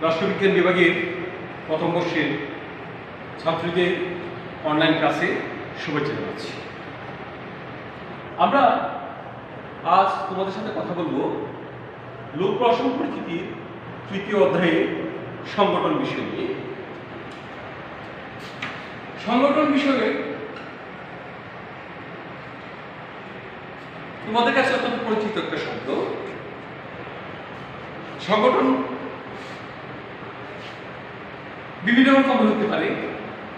রাষ্ট্রবিজ্ঞান বিভাগের প্রথম বর্ষের ছাত্রীদের অনলাইন ক্লাসে শুভেচ্ছা জানাচ্ছি। আমরা আজ তোমাদের সাথে কথা বলবো লোক প্রশাসন পরিচিতির তৃতীয় অধ্যায়ে সংগঠন বিষয় নিয়ে। সংগঠন বিষয়ে তোমাদের কাছে অত্যন্ত পরিচিত একটা শব্দ। সংগঠন বিভিন্ন রকম হতে পারে,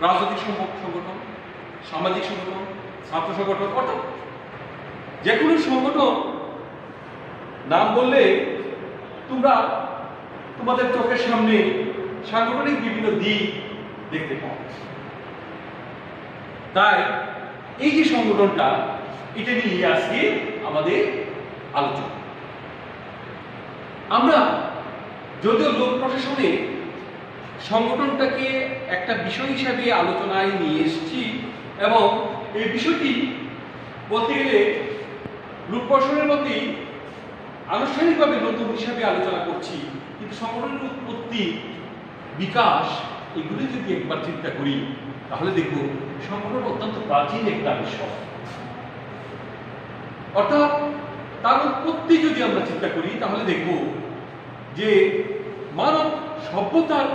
রাজনৈতিক সংগঠন, সামাজিক সংগঠন, ছাত্র সংগঠন, অর্থাৎ যে কোনো সংগঠন নাম বললে তোমরা তোমাদের চোখের সামনে সাংগঠনিক বিভিন্ন দিক দেখতে পাও। তাই এই যে সংগঠনটা, এটা নিয়ে আজকে আমাদের আলোচনা। আমরা যদিও লোক প্রশাসনে সংগঠনটাকে একটা বিষয় হিসাবে আলোচনায় নিয়ে এসেছি এবং এই বিষয়টি বলতে গেলে লোক প্রশাসনের মধ্যেই আনুষ্ঠানিকভাবে নতুন হিসাবে আলোচনা করছি, কিন্তু সংগঠনের উৎপত্তি, বিকাশ এগুলি যদি একবার চিন্তা করি তাহলে দেখব সংগঠন অত্যন্ত প্রাচীন একটা বিষয়। অর্থাৎ তার উৎপত্তি যদি আমরা চিন্তা করি তাহলে দেখব যে মানব সভ্যতার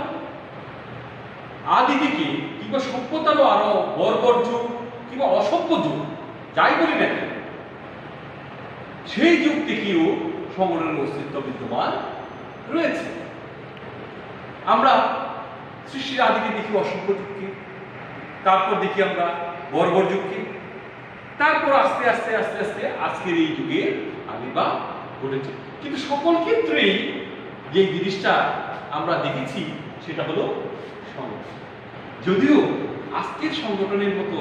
আদি থেকে কিংবা সভ্যতারও আরো বর্বর যুগ কিংবা অসভ্য যুগ যাই বলি না কেন, সেই যুগ থেকেও সংগঠনের অস্তিত্ব বিদ্যমান রয়েছে। আমরা সৃষ্টির আদিকে দেখি অসভ্য যুগকে, তারপর দেখি আমরা বর্বর যুগকে, তারপর আস্তে আস্তে আস্তে আস্তে আজকের এই যুগে আবির্ভাব ঘটেছে। কিন্তু সকল ক্ষেত্রেই যে জিনিসটা আমরা দেখেছি সেটা হলো সংগঠন। যদিও আজকের সংগঠনের মতো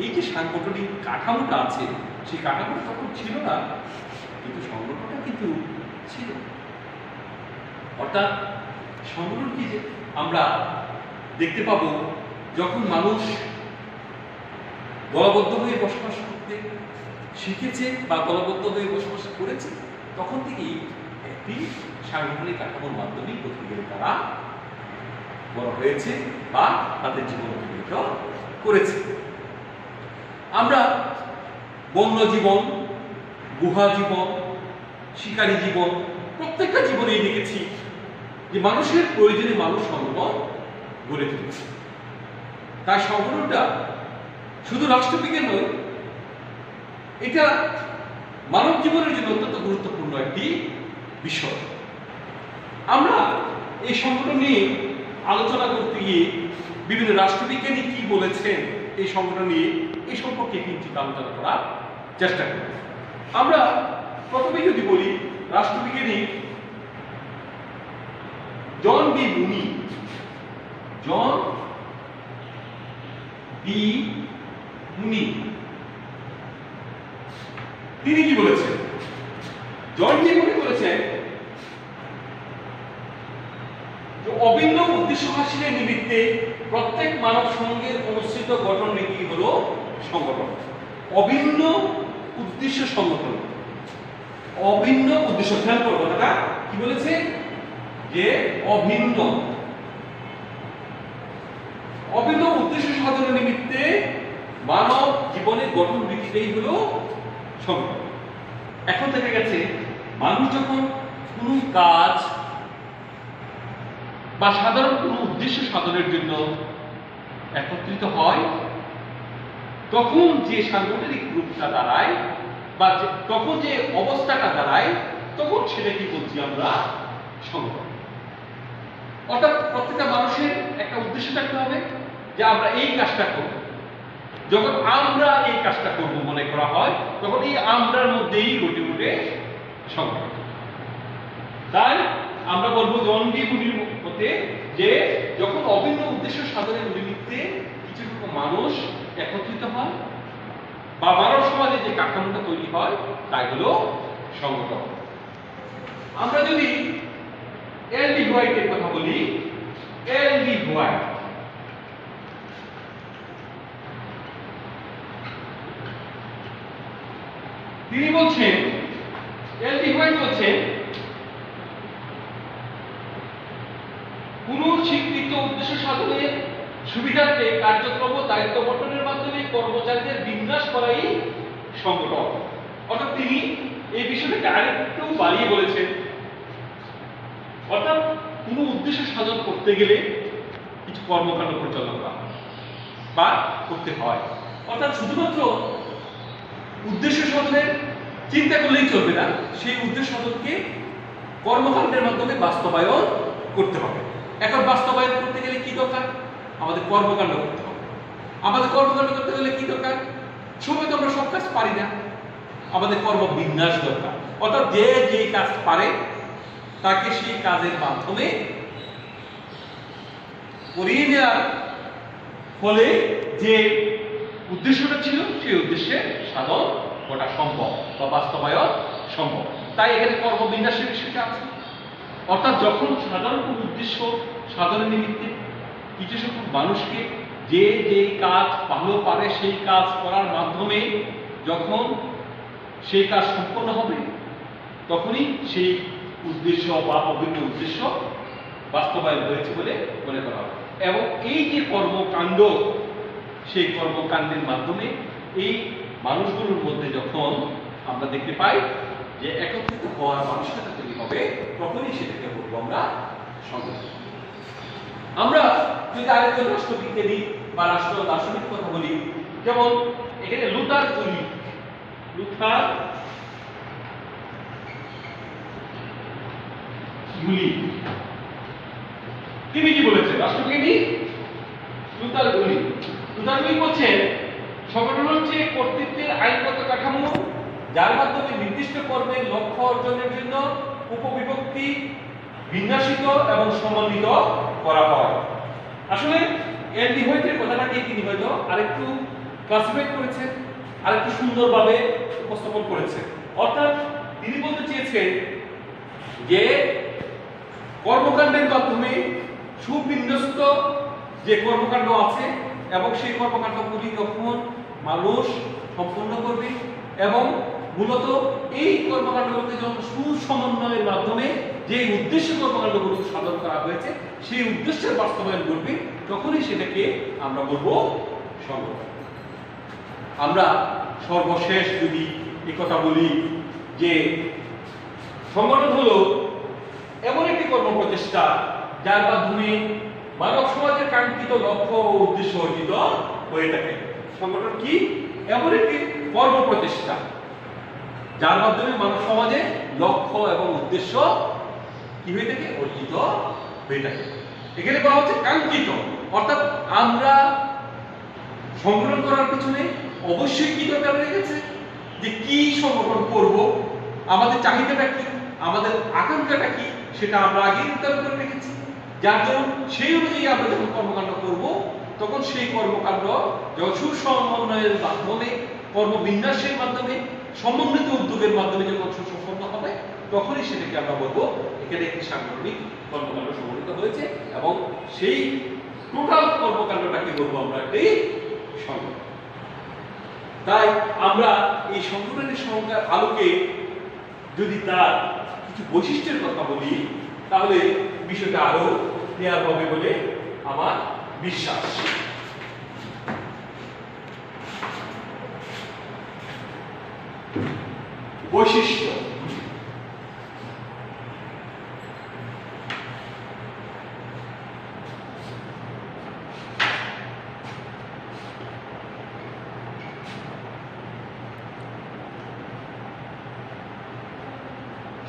এই যে সাংগঠনিক কাঠামোটা আছে সেই কাঠামোটা তখন ছিল না, কিন্তু সংগঠনটা কিন্তু ছিল। অর্থাৎ সংগঠনকে যে আমরা দেখতে পাবো যখন মানুষ দলবদ্ধ হয়ে বসবাস করতে শিখেছে বা দলবদ্ধ হয়ে বসবাস করেছে, তখন থেকেই একটি সাংগঠনিক কাঠামোর মাধ্যমে প্রতিদিন তারা বড় হয়েছে বা তাদের জীবন অতিবাহিত করেছে। আমরা বন্য জীবন, গুহা জীবন, শিকারী জীবন, প্রত্যেকটা জীবনেই দেখেছি যে মানুষের প্রয়োজনে মানুষ সংগঠন গড়ে তুলেছে। তাই সংগঠনটা শুধু রাষ্ট্রবিজ্ঞান নয়, এটা মানব জীবনের জন্য অত্যন্ত গুরুত্বপূর্ণ একটি বিষয়। আমরা এই সংগঠন নিয়ে আলোচনা করতে গিয়ে বিভিন্ন রাষ্ট্রবিজ্ঞানী কি বলেছেন এই সংগঠন নিয়ে, এই সম্পর্কে কিঞ্চিত আলোচনা করার চেষ্টা করি। আমরা প্রথমে যদি বলি রাষ্ট্রবিজ্ঞানী জন বি মুনি, জন বি মুনি, তিনি কি বলেছেন? জন বি মুনি বলেছেন যে অভিন্ন উদ্দেশ্য হাসিলের নিমিত্তে প্রত্যেক মানব সঙ্গের অনুসৃত গঠন নীতি হলো সংগঠন। অভিন্ন উদ্দেশ্য সংগঠন, অভিন্ন উদ্দেশ্য, খেয়াল করো কথাটা কি বলেছে যে অভিন্ন অভিন্ন উদ্দেশ্য সাধনের নিমিত্তে মানব জীবনের গঠন রীতিটাই হলো সংগঠন। এখন দেখা গেছে মানুষ যখন কোনো কাজ বা সাধারণ কোনো উদ্দেশ্য সাধনের জন্য একত্রিত হয়, তখন যে সাংগঠনিক রূপটা দাঁড়ায় বা তখন যে অবস্থাটা দাঁড়ায়, তখন সেটা কি বলছি আমরা? সংগঠন। অর্থাৎ প্রত্যেকটা মানুষের একটা উদ্দেশ্য থাকতে হবে যে আমরা এই কাজটা করব। যখন আমরা এই কাজটা করব মনে করা হয়, তখন এই আমরার মধ্যেই গটে উঠে সংগঠন। তাই আমরা বলবো জন বি মুনির মতে যে যখন অভিন্ন উদ্দেশ্য সাধনের নিমিত্তে কিছু মানুষ একত্রিত হয় বা মানব সমাজে যে কাঠামোটা তৈরি হয় তাই হলো সংগঠন। আমরা যদি এল ডি হোয়াইটের কথা বলি, এল ডি হোয়াইট তিনি বলছেন, এল ডি হোয়াইট বলছেন পুনঃস্বীকৃত উদ্দেশ্য সাধনের সুবিধার্থে কার্যক্রম দায়িত্ব বন্টনের মাধ্যমে কর্মচারীদের বিন্যাস করাই সংগঠন। অর্থাৎ তিনি এই বিষয়টাকে আরেকটু বাড়িয়ে বলেছেন, অর্থাৎ কোনো উদ্দেশ্য সাধন করতে গেলে কিছু কর্মকাণ্ড পরিচালনা করা হয় বা করতে হয়। অর্থাৎ শুধুমাত্র উদ্দেশ্য সাধনের চিন্তা করলেই চলবে না, সেই উদ্দেশ্য সাধনকে কর্মকাণ্ডের মাধ্যমে বাস্তবায়ন করতে হবে। এখন বাস্তবায়ন করতে গেলে কি দরকার? আমাদের কর্মকাণ্ড করতে হবে। আমাদের কর্মকাণ্ড করতে গেলে কি দরকার? সবাই তো আমরা সব কাজ পারি না, আমাদের কর্মবিন্যাস দরকার। অর্থাৎ যে যে কাজ পারে তাকে সেই কাজের মাধ্যমে করিয়ে নেওয়ার ফলে যে উদ্দেশ্যটা ছিল সেই উদ্দেশ্যে সাধন করা সম্ভব বা বাস্তবায়ন সম্ভব। তাই এখানে কর্মবিন্যাসের বিষয়টা আছে। অর্থাৎ যখন সাধারণ কোনো উদ্দেশ্য সাধনের নিমিত্তে কিছু সংখ্যক মানুষকে যে যে কাজ ভালো পারে সেই কাজ করার মাধ্যমে যখন সেই কাজ সম্পন্ন হবে, তখনই সেই উদ্দেশ্য বা অভিন্ন উদ্দেশ্য বাস্তবায়ন হয়েছে বলে মনে করা হবে। এবং এই যে কর্মকাণ্ড, সেই কর্মকাণ্ডের মাধ্যমে এই মানুষগুলোর মধ্যে যখন আমরা দেখতে পাই যে একত্রিত হওয়ার মানসিকতা তৈরি হবে, তখনই সেটাকে বলবো আমরা সংগঠন। আমরা যদি আরেকজন রাষ্ট্রবিজ্ঞানী বা রাষ্ট্র দার্শনিক কথা বলি, যেমন এখানে লুথার গুলি, তিনি কি বলেছেন? রাষ্ট্রবিজ্ঞানী লুথার গুলি বলছেন সংগঠন হচ্ছে কর্তৃত্বের আইনগত কাঠামো, যার মাধ্যমে নির্দিষ্ট কর্মের লক্ষ্য অর্জনের জন্য উপবিভক্তি বিন্যাসিত এবং সমন্বিত করা হয়। আসলে এন্ডি হোয়াইটের কথাটাকে তিনি হয়তো আরেকটু ক্লাসিফাই করেছেন, আরেকটু সুন্দরভাবে উপস্থাপন করেছেন। অর্থাৎ তিনি বলতে চেয়েছেন যে কর্মকাণ্ডের মাধ্যমে সুবিন্যস্ত যে কর্মকাণ্ড আছে এবং সেই কর্মকাণ্ডগুলি যখন মানুষ সম্পন্ন করবে এবং মূলত এই কর্মকাণ্ডগুলোকে যখন সুসমন্বয়ের মাধ্যমে যে উদ্দেশ্য কর্মকাণ্ডগুলো সাধন করা হয়েছে সেই উদ্দেশ্যের বাস্তবায়ন করবে, তখনই সেটাকে আমরা বলবো সংগঠন। আমরা সর্বশেষ যদি কথা বলি যে সংগঠন হলো এমন একটি কর্ম প্রচেষ্টা যার মাধ্যমে মানব সমাজের কাঙ্ক্ষিত লক্ষ্য ও উদ্দেশ্য অর্জিত হয়ে থাকে। সংগঠন কি? এমন একটি কর্ম প্রচেষ্টা যার মাধ্যমে মানব সমাজে লক্ষ্য এবং উদ্দেশ্য কি হয়ে থাকে? অর্জিত হয়ে থাকে। এখানে বলা হচ্ছে কাঙ্ক্ষিত, অর্থাৎ আমরা সংগঠন করার পিছনে অবশ্যই কি দরকার হয়ে গেছে, যে কি সংগঠন করব, আমাদের চাহিদাটা কি, আমাদের আকাঙ্ক্ষাটা কি, সেটা আমরা আগে নির্ধারণ করে রেখেছি। যার জন্য সেই অনুযায়ী আমরা যখন কর্মকাণ্ড করব, তখন সেই কর্মকাণ্ড যখন সুসমন্বয়ের মাধ্যমে, কর্মবিন্যাসের মাধ্যমে, সমন্বিত উদ্যোগের মাধ্যমে যখন সুসম্পন্ন হবে, তখনই সেটাকে আমরা বলবো এখানে একটি সাংগঠনিক কর্মকাণ্ড সমন্বিত হয়েছে এবং সেই টোটাল কর্মকাণ্ডটাকে বলবো আমরা একটি সংগঠন। তাই আমরা এই সংগঠনের সংজ্ঞার আলোকে যদি তার কিছু বৈশিষ্ট্যের কথা বলি, তাহলে বিষয়টা আরো ক্লিয়ার হবে বলে আমার বিশ্বাস। বৈশিষ্ট্য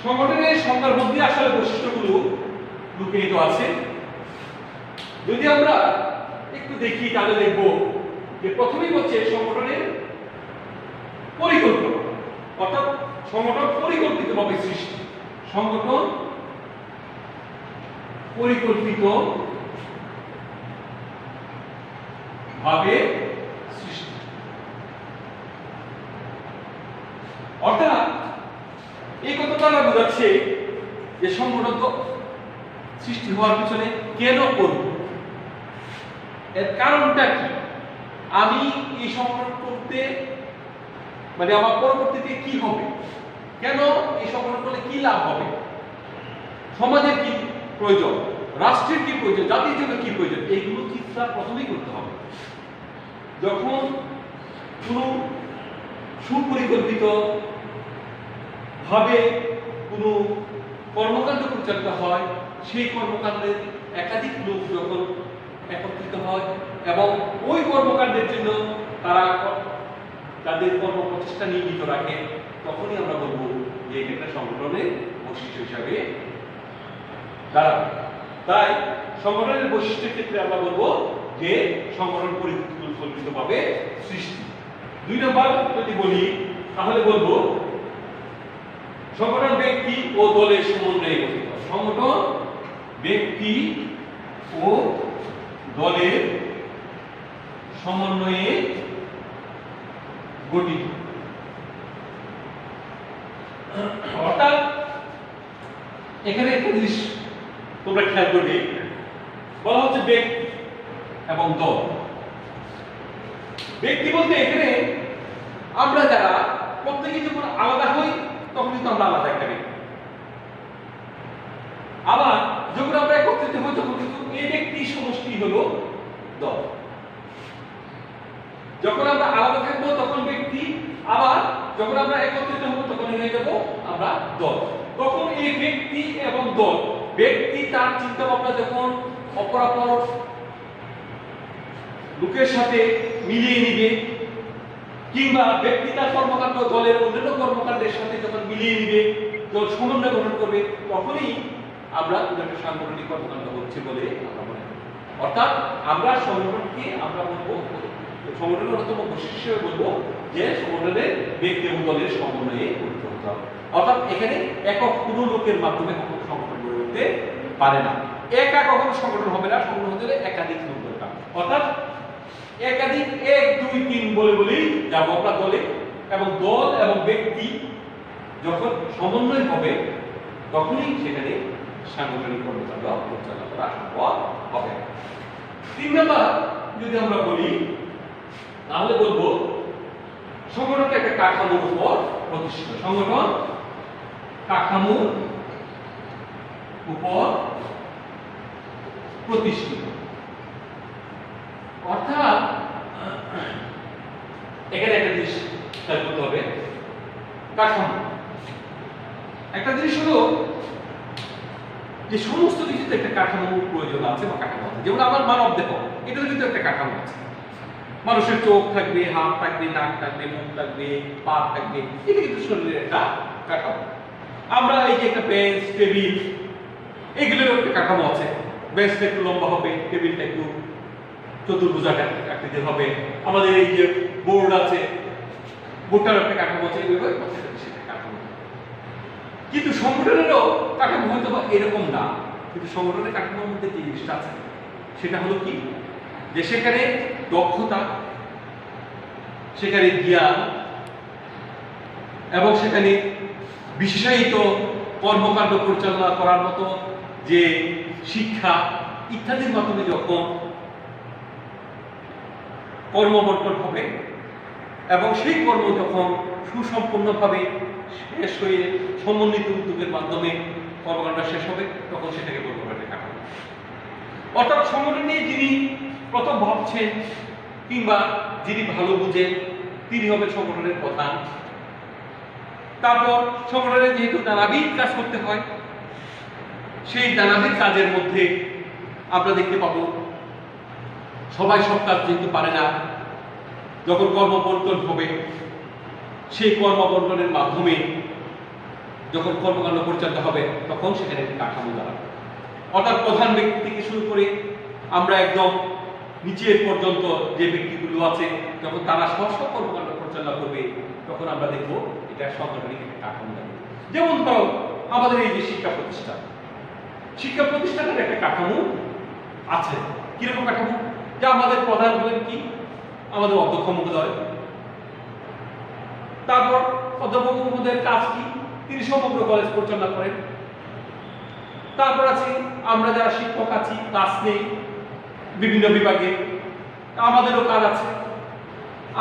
সংগঠনের সংজ্ঞার মধ্যে আসলে বৈশিষ্ট্যগুলো লুকিয়ে আছে। যদি আমরা একটু দেখি তাহলে দেখব যে প্রথমেই হচ্ছে সংগঠনের পরিকল্পনা, অর্থাৎ সংগঠন পরিকল্পিতভাবে সৃষ্টি। সংগঠন পরিকল্পিত ভাবে সৃষ্টি, অর্থাৎ এই কথা দ্বারা বোঝাচ্ছে যে সংগঠন সৃষ্টি হওয়ার পিছনে কেন করব, এর কারণটা কি, আমি এই সংগঠন করতে মানে আমার পরবর্তীতে কি হবে, কেন এই সংগঠন করলে কি লাভ হবে, সমাজের কি প্রয়োজন, রাষ্ট্রের কি প্রয়োজন, জাতির জন্য কি প্রয়োজন, এইগুলো চিন্তা প্রথমেই করতে হবে। যখন কোনো সুপরিকল্পিত ভাবে কোনো কর্মকাণ্ড পরিচালিত হয়, সেই কর্মকাণ্ডের একাধিক লোক যখন একত্রিত হয় এবং ওই কর্মকাণ্ডের জন্য তারা তাদের কর্ম প্রচেষ্টা নিয়োজিত রাখে, তখনই আমরা বলবো যে এটা একটা সংগঠনের বৈশিষ্ট্য হিসাবে দাঁড়াবে। তাই সংগঠনের বৈশিষ্ট্যের ক্ষেত্রে আমরা বলবো যে সংগঠন পরিকল্পিতভাবে সৃষ্টি। 2 নম্বর যদি বলি তাহলে বলবো সংগঠন ব্যক্তি ও দলের সমন্বয়ে গঠিত। সংগঠন ব্যক্তি ও দলের সমন্বয়ে গঠিত। অর্থাৎ এখানে একটা জিনিস তোমরা খেয়াল করবে, বলা হচ্ছে ব্যক্তি এবং দল। ব্যক্তি বলতে এখানে আমরা যারা প্রত্যেকে যখন আলাদা হই তখন কিন্তু আমরা আলাদা একটা ব্যক্তি, আবার যখন আমরা একত্রিত হই তখন কিন্তু এই ব্যক্তি সমষ্টি হলো দল। যখন আমরা আলাদা থাকবো তখন ব্যক্তি, আবার যখন আমরা একত্রিত হব তখন হয়ে যাব আমরা দল। তখন এই ব্যক্তি এবং দল, ব্যক্তি তার চিন্তা ভাবনা যখন অপরাপর লোকের সাথে মিলিয়ে নিবে, কিংবা ব্যক্তি তার কর্মকাণ্ড দলের অন্যান্য কর্মকাণ্ডের সাথে যখন মিলিয়ে নিবে, দল সমন্বয় গঠন করবে, তখনই আমরা একটা সাংগঠনিক কর্মকাণ্ড হচ্ছে বলে আমরা মনে করি। অর্থাৎ আমরা সংগঠনকে আমরা বলবো, সংগঠনের অন্যতম বৈশিষ্ট্য হিসেবে বলবো যে সংগঠনের ব্যক্তি এবং দলের সমন্বয়ে গঠিত হতে হবে। অর্থাৎ এখানে একক কোনো লোকের মাধ্যমে কখনো সংগঠন গড়ে উঠতে পারে না। একা কখনো সংগঠন হবে না, সংগঠন হতে হলে একাধিক লোক দরকার। অর্থাৎ একাধিক 1 2 3 বলে বলেই যাবো আমরা দলে, এবং দল এবং ব্যক্তি যখন সমন্বয় হবে তখনই সেখানে সাংগঠনিক কর্মকাণ্ড পরিচালনা করা সম্ভব হবে। 3 নম্বর যদি আমরা বলি তাহলে বলবো সংগঠনটা একটা কাঠামোর উপর প্রতিষ্ঠিত। সংগঠন কাঠামোর উপর প্রতিষ্ঠিত, অর্থাৎ এখানে একটা জিনিস খেয়াল করতে হবে, কাঠামো। একটা জিনিস হলো যে সমস্ত কিছুতে একটা কাঠামোর প্রয়োজন আছে বা কাঠামো আছে। যেমন আমার মানব দেহ, এটার কিন্তু একটা কাঠামো আছে। মানুষের চোখ থাকবে, হাত থাকবে, নাক থাকবে, মুখ থাকবে, পা থাকবে, এটা কিন্তু শরীরের একটা কাঠামো। আমরা এই যে একটা বেঞ্চ, টেবিল, এগুলোর একটা কাঠামো আছে। বেঞ্চটা একটু লম্বা হবে, টেবিলটা একটু চতুর্ভুজাকার আকৃতির হবে। আমাদের এই যে বোর্ড আছে, বোর্ডটার একটা কাঠামো আছে, এইভাবে প্রত্যেকটা জিনিসের কাঠামো। কিন্তু সংগঠনেরও কাঠামো হয়তো বা এরকম না, কিন্তু সংগঠনের কাঠামোর মধ্যে যে জিনিসটা আছে সেটা হলো কি, যে সেখানে দক্ষতা, সেখানে জ্ঞান এবং সেখানে বিশেষায়িত কর্মকাণ্ড পরিচালনা করার মতো যে শিক্ষা ইত্যাদির মাধ্যমে যখন কর্মবন্টন হবে এবং সেই কর্ম যখন সুসম্পন্নভাবে শেষ হয়ে সমন্বিত উদ্যোগের মাধ্যমে কর্মকাণ্ড শেষ হবে, তখন সেটাকে বলতে পারে কাঠামো। অর্থাৎ সংগঠন নিয়ে যিনি প্রথম ভাবছেন কিংবা যিনি ভালো বুঝেন তিনি হবেন সংগঠনের প্রধান। তারপর সংগঠনে যেহেতু নানাবিধ কাজ করতে হয়, সেই নানাবিধ কাজের মধ্যে আমরা দেখতে পাবো সবাই সব কাজ যেহেতু পারে না, যখন কর্মবন্টন হবে সেই কর্মবন্টনের মাধ্যমে যখন কর্মকাণ্ড পরিচালিত হবে তখন সেখানে একটি কাঠামো দাঁড়াবে। অর্থাৎ প্রধান ব্যক্তি থেকে শুরু করে আমরা একদম নিচের পর্যন্ত যে ব্যক্তিগুলো আছে, যখন তারা স্ব কর্মকাণ্ড পরিচালনা করবে তখন আমরা দেখব এটা সাংগঠনিক একটা কাঠামো দাঁড়াবে। যেমন ধরো আমাদের এই যে শিক্ষা প্রতিষ্ঠানের একটা কাঠামো আছে। কিরকম কাঠামো? যা আমাদের প্রধান হলেন কি, আমাদের অধ্যক্ষ মহোদয়। তারপর অধ্যাপক মহোদয়ের কাজ কি, তিনি সমগ্র কলেজ পরিচালনা করেন। তারপর আছে আমরা যারা শিক্ষক আছি, ক্লাস নেই বিভিন্ন বিভাগে, আমাদেরও কাজ আছে।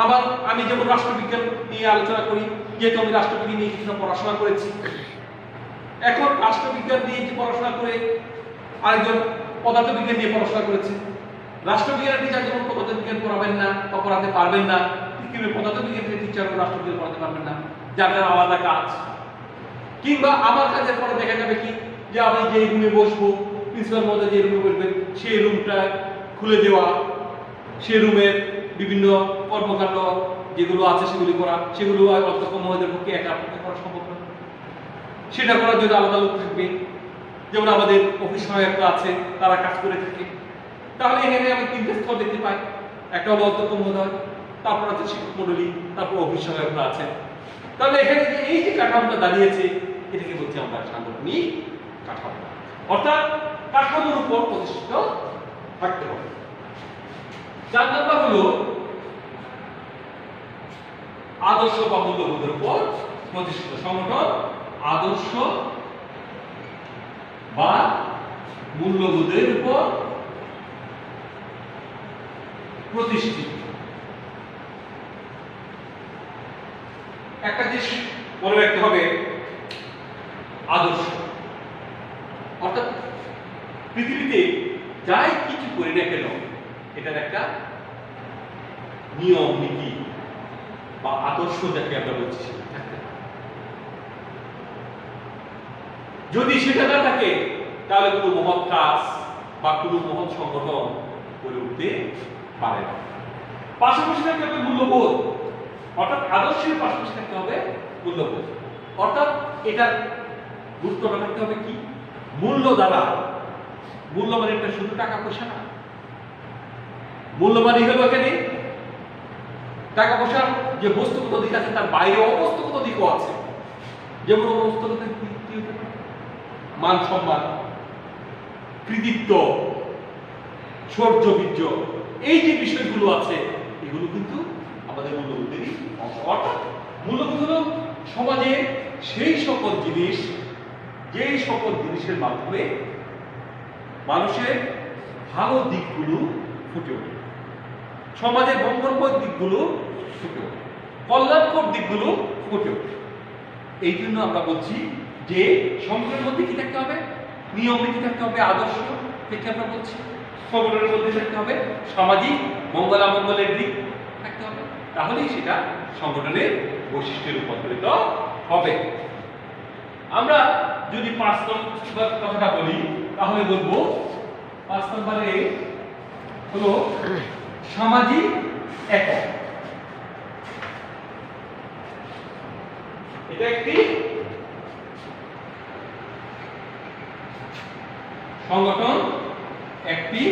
আবার আমি যেমন রাষ্ট্রবিজ্ঞান নিয়ে আলোচনা করি, যেহেতু আমি রাষ্ট্রবিজ্ঞান নিয়ে কিছু পড়াশোনা করেছি, এখন রাষ্ট্রবিজ্ঞান নিয়ে যে পড়াশোনা করে আরেকজন পদার্থবিজ্ঞান নিয়ে পড়াশোনা করেছে। রাষ্ট্রবিজ্ঞানের টিচার যখন পদার্থবিজ্ঞান পড়াবেন না বা পড়াতে পারবেন না, কিন্তু পদার্থবিজ্ঞানের টিচার রাষ্ট্রবিজ্ঞান পড়াতে পারবেন না, যার যার আলাদা কাজ। কিংবা আমার কাজের পরে দেখা যাবে কি যে আমি যে রুমে বসবো, প্রিন্সিপাল মহোদয় যে রুমে বসবেন সেই রুমটা খুলে দেওয়া, সে রুমের বিভিন্ন কর্মকাণ্ড যেগুলো আছে সেগুলি করা, সেগুলো অধ্যক্ষ মহোদয়ের পক্ষে একা পক্ষে করা সম্ভব না। সেটা করার জন্য আলাদা লোক থাকবে, যেমন আমাদের অফিস সহায়করা আছে, তারা কাজ করে থাকে। তাহলে এখানে আমি তিনটে স্তর দেখতে পাই, একটা হলো অধ্যক্ষ মহোদয়, তারপর আছে শিক্ষক মন্ডলী, তারপর অফিস সহায়করা আছে। তাহলে এখানে যে এই যে কাঠামোটা দাঁড়িয়েছে এটাকে বলছি আমরা সাংগঠনিক কাঠামো, অর্থাৎ কাঠামোর উপর প্রতিষ্ঠিত থাকতে হবে। 4 নাম্বার হলো আদর্শ বা মূল্যবোধের উপর প্রতিষ্ঠিত সংগঠন। আদর্শ বা মূল্যবোধের উপর প্রতিষ্ঠিত। একটা জিনিস মনে রাখতে হবে, আদর্শ অর্থাৎ পৃথিবীতে যাই কিছু করি না কেন এটার একটা নিয়ম নীতি বা আদর্শ যাকে আমরা বলছি সেটা থাকতে হবে। যদি সেটা না থাকে তাহলে কোনো মহৎ কাজ বা কোনো মহৎ সংগঠন গড়ে উঠতে পারে না। পাশাপাশি থাকতে হবে মূল্যবোধ, অর্থাৎ আদর্শের পাশাপাশি থাকতে হবে মূল্যবোধ। অর্থাৎ এটার গুরুত্বটা থাকতে হবে কি, মূল্য দ্বারা, মূল্য মানে একটা শুধু টাকা পয়সা না, মূল্য মানে হলো এখানে টাকা পয়সার যে বস্তুগত দিক আছে তার বাইরে অবস্তুগত দিকও আছে। যেমন অবস্তুগত দিক কি হতে পারে, মান সম্মান, কৃতিত্ব, শৌর্য বীর্য, এই যে বিষয়গুলো আছে এগুলো কিন্তু আমাদের মূল্যবোধেরই অংশ। অর্থাৎ মূল্যবোধ হলো সমাজে সেই সকল জিনিস, যেই সকল জিনিসের মাধ্যমে মানুষের ভালো দিকগুলো ফুটে ওঠে, সমাজের মঙ্গলময় দিকগুলো ফুটে ওঠে, কল্যাণকর দিকগুলো ফুটে ওঠে। এই জন্য আমরা বলছি যে সংগঠনের মধ্যে কি থাকতে হবে, নিয়ম নীতি থাকতে হবে, আদর্শ থেকে আমরা বলছি সংগঠনের মধ্যে থাকতে হবে সামাজিক মঙ্গলামঙ্গলের দিক থাকতে হবে, তাহলেই সেটা সংগঠনের বৈশিষ্ট্যে রূপান্তরিত হবে। আমরা যদি 5 নম্বর কথাটা বলি তাহলে বলবো 5 নম্বরে হলো সামাজিক একক। এটা একটি সংগঠন, একটি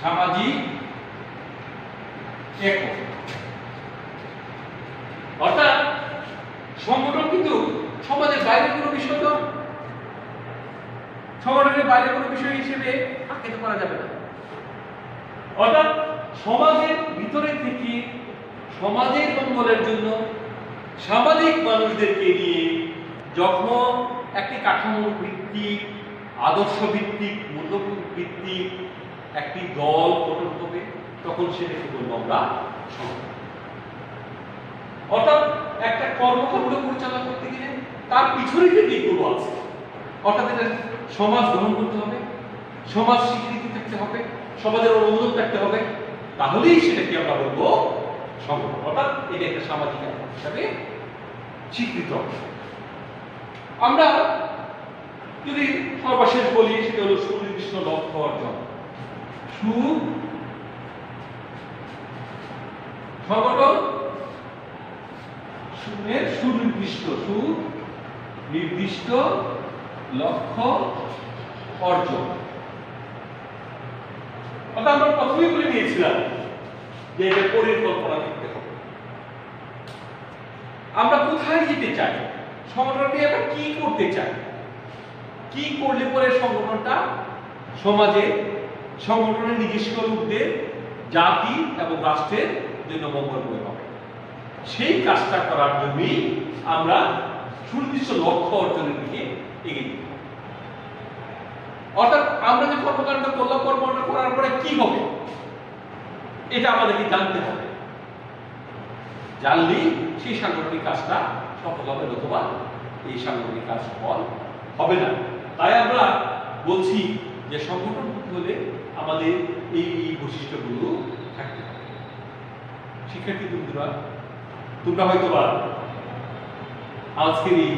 সামাজিক একক। অর্থাৎ সংগঠন কিন্তু সমাজের বাইরে কোনো বিষয় তো, সংগঠনের বাইরে কোনো বিষয় হিসেবে আখ্যায়িত করা যাবে না। অর্থাৎ সমাজের ভিতরে থেকে সমাজের মঙ্গলের জন্য সামাজিক মানুষদেরকে নিয়ে যখন একটি কাঠামো ভিত্তিক, আদর্শ ভিত্তিক, মূল্যবোধ ভিত্তিক একটি দল গঠন হবে তখন সেটাকে বলবো আমরা সংগঠন। অর্থাৎ একটা কর্মকাণ্ড পরিচালনা করতে গেলে তার পিছনে যে দিকগুলো আছে, অর্থাৎ এটা সমাজ গ্রহণ করতে হবে, সমাজ স্বীকৃতি থাকতে হবে, সমাজের অনুমোদন থাকতে হবে, তাহলেই সেটাকে আমরা বলবো সংগঠন। অর্থাৎ এটা একটা সামাজিক একক হিসাবে স্বীকৃত হবে। আমরা যদি সর্বশেষ বলি সেটা হলো সুনির্দিষ্ট লক্ষ্য অর্জন। সংগঠন সুনির্দিষ্ট লক্ষ্য অর্জন। অর্থাৎ আমরা প্রথমেই বলে নিয়েছিলাম যে এটা পরিকল্পনা করতে হবে, আমরা কোথায় যেতে চাই, সংগঠনটি আমরা কি করতে চাই, কি করলে পরে সংগঠনটা সমাজে, সংগঠনের নিজস্ব লোকদের, জাতি এবং রাষ্ট্রের জন্য মঙ্গলময় হবে, সেই কাজটা করার জন্যই আমরা সুনির্দিষ্ট লক্ষ্য অর্জনের দিকে এগিয়ে যাব। অর্থাৎ আমরা যে কর্মকাণ্ড করলাম, কর্মকাণ্ড করার পরে কি হবে এটা আমাদেরকে জানতে হবে, জানলেই সেই সাংগঠনিক কাজটা সফল হবে, অথবা এই সাংগঠনিক কাজ সফল হবে না। তাই আমরা বলছি যে সংগঠন করতে হলে আমাদের এই বৈশিষ্ট্যগুলো থাকতে হবে। শিক্ষার্থী বন্ধুরা, তোমরা হয়তোবা আজকের এই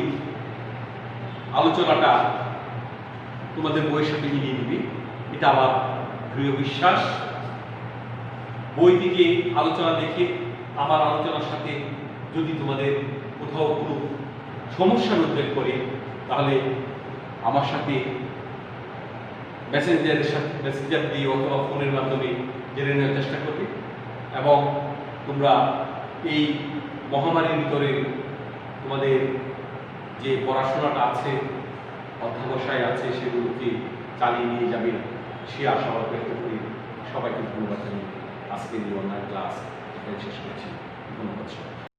আলোচনাটা তোমাদের বইয়ের সাথে মিলিয়ে দিবে, এটা আমার দৃঢ় বিশ্বাস। বই থেকে আলোচনা দেখে আমার আলোচনার সাথে যদি তোমাদের কোথাও কোনো সমস্যার উদ্বেগ করে, তাহলে আমার সাথে মেসেঞ্জার দিয়ে অথবা ফোনের মাধ্যমে জেনে নেওয়ার চেষ্টা করবে। এবং তোমরা এই মহামারীর ভিতরে তোমাদের যে পড়াশোনাটা আছে, অধ্যাবসায় আছে, সেগুলোকে চালিয়ে নিয়ে যাবে সে আশাবাদ ব্যক্ত করি। সবাইকে ধন্যবাদ জানিয়ে আজকের এই অনলাইন ক্লাস এখানে শেষ করছি। ধন্যবাদ।